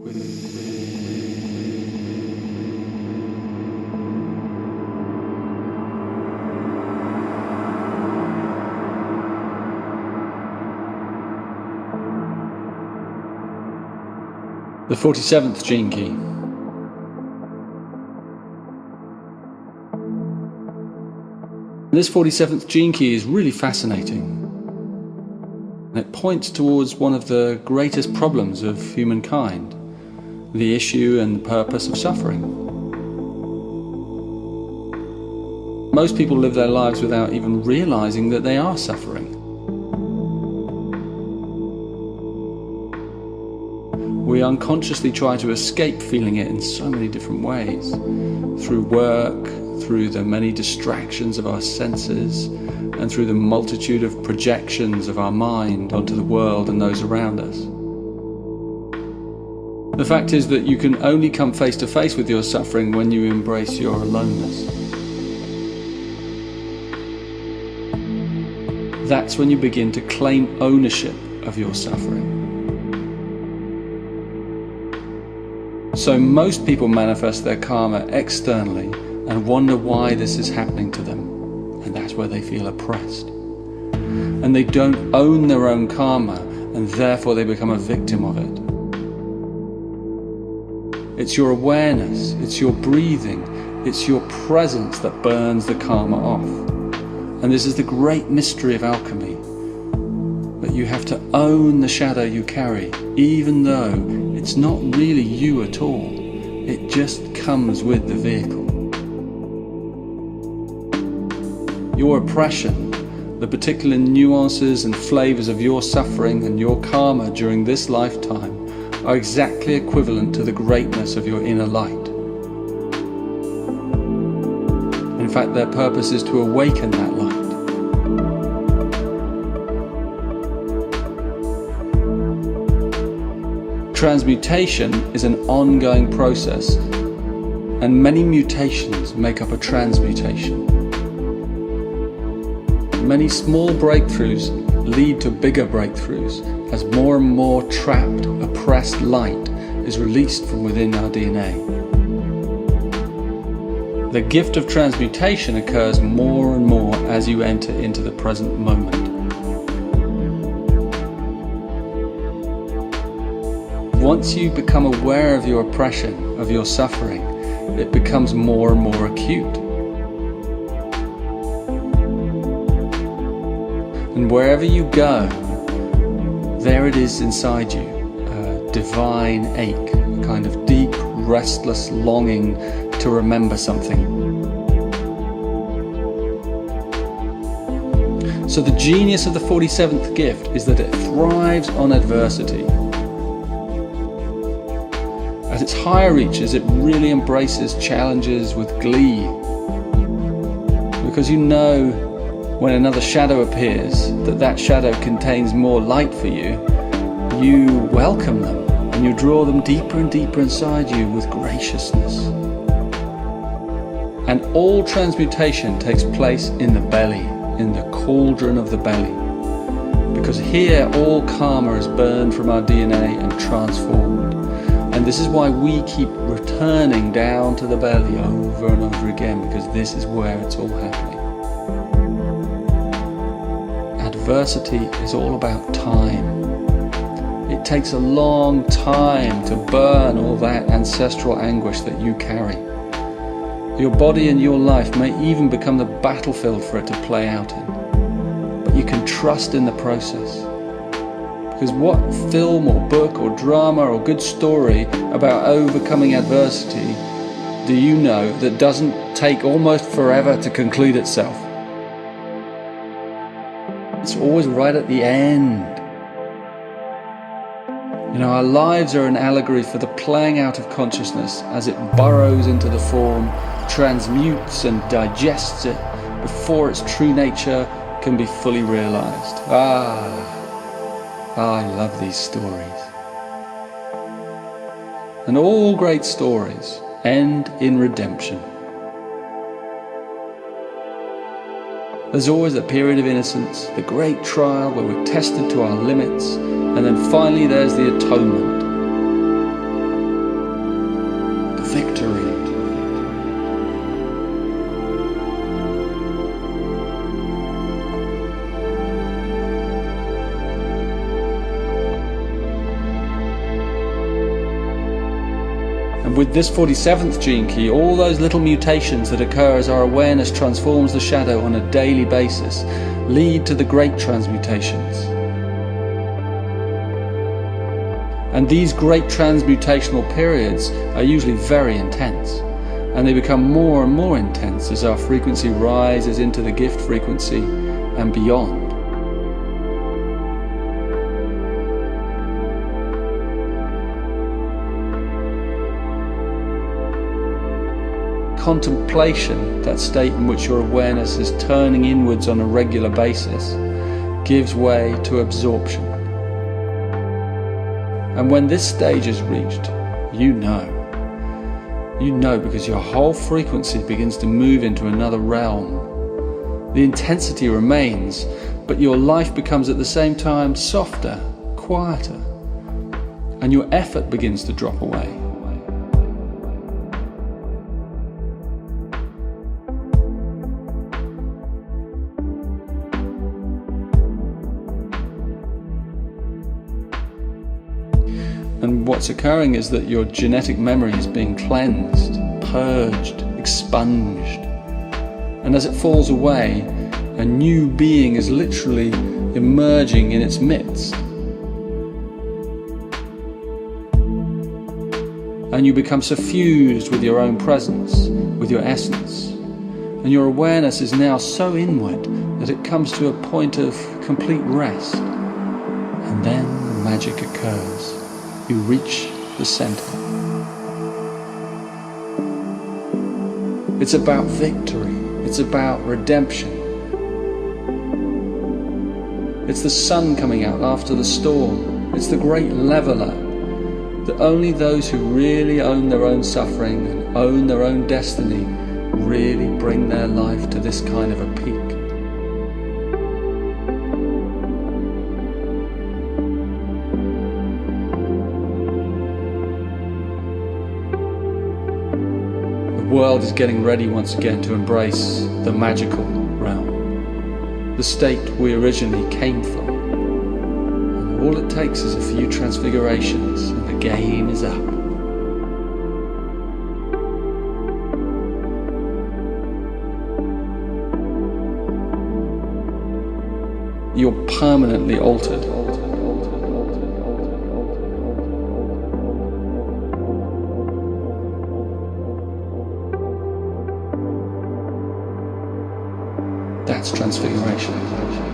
The 47th gene key. This 47th gene key is really fascinating. And it points towards one of the greatest problems of humankind, the issue and purpose of suffering. Most people live their lives without even realizing that they are suffering. We unconsciously try to escape feeling it in so many different ways, through work, through the many distractions of our senses, and through the multitude of projections of our mind onto the world and those around us. The fact is that you can only come face to face with your suffering when you embrace your aloneness. That's when you begin to claim ownership of your suffering. So most people manifest their karma externally and wonder why this is happening to them, and that's where they feel oppressed. And they don't own their own karma, and therefore they become a victim of it. It's your awareness, it's your breathing, it's your presence that burns the karma off. And this is the great mystery of alchemy. But you have to own the shadow you carry, even though it's not really you at all. It just comes with the vehicle. Your oppression, the particular nuances and flavors of your suffering and your karma during this lifetime are exactly equivalent to the greatness of your inner light. In fact, their purpose is to awaken that light. Transmutation is an ongoing process, and many mutations make up a transmutation. Many small breakthroughs lead to bigger breakthroughs as more and more trapped, oppressed light is released from within our DNA. The gift of transmutation occurs more and more as you enter into the present moment. Once you become aware of your oppression, of your suffering, it becomes more and more acute. And wherever you go, there it is inside you, a divine ache, a kind of deep, restless longing to remember something. So the genius of the 47th gift is that it thrives on adversity. At its higher reaches, it really embraces challenges with glee. Because you know when another shadow appears, that shadow contains more light for you, you welcome them and you draw them deeper and deeper inside you with graciousness. And all transmutation takes place in the belly, in the cauldron of the belly. Because here all karma is burned from our DNA and transformed. And this is why we keep returning down to the belly over and over again, because this is where it's all happening. Adversity is all about time. It takes a long time to burn all that ancestral anguish that you carry. Your body and your life may even become the battlefield for it to play out in. But you can trust in the process. Because what film or book or drama or good story about overcoming adversity do you know that doesn't take almost forever to conclude itself? It's always right at the end. You know, our lives are an allegory for the playing out of consciousnness as it burrows into the form, transmutes and digests it before its true nature can be fully realized. I love these stories. And all great stories end in redemption. There's always a period of innocence, the great trial where we're tested to our limits, and then finally there's the atonement. victory. And with this 47th gene key, all those little mutations that occur as our awareness transforms the shadow on a daily basis lead to the great transmutations. And these great transmutational periods are usually very intense, and they become more and more intense as our frequency rises into the gift frequency and beyond. Contemplation, that state in which your awareness is turning inwards on a regular basis, gives way to absorption. And when this stage is reached, you know because your whole frequency begins to move into another realm. The intensity remains, but your life becomes at the same time softer, quieter, and your effort begins to drop away. And what's occurring is that your genetic memory is being cleansed, purged, expunged. And as it falls away, a new being is literally emerging in its midst. And you become suffused with your own presence, with your essence. And your awareness is now so inward that it comes to a point of complete rest. And then the magic occurs. You reach the center. It's about victory. It's about redemption. It's the sun coming out after the storm. It's the great leveler that only those who really own their own suffering and own their own destiny really bring their life to this kind of a peak. The world is getting ready once again to embrace the magical realm, the state we originally came from. And all it takes is a few transfigurations and the game is up. You're permanently altered. That's transfiguration.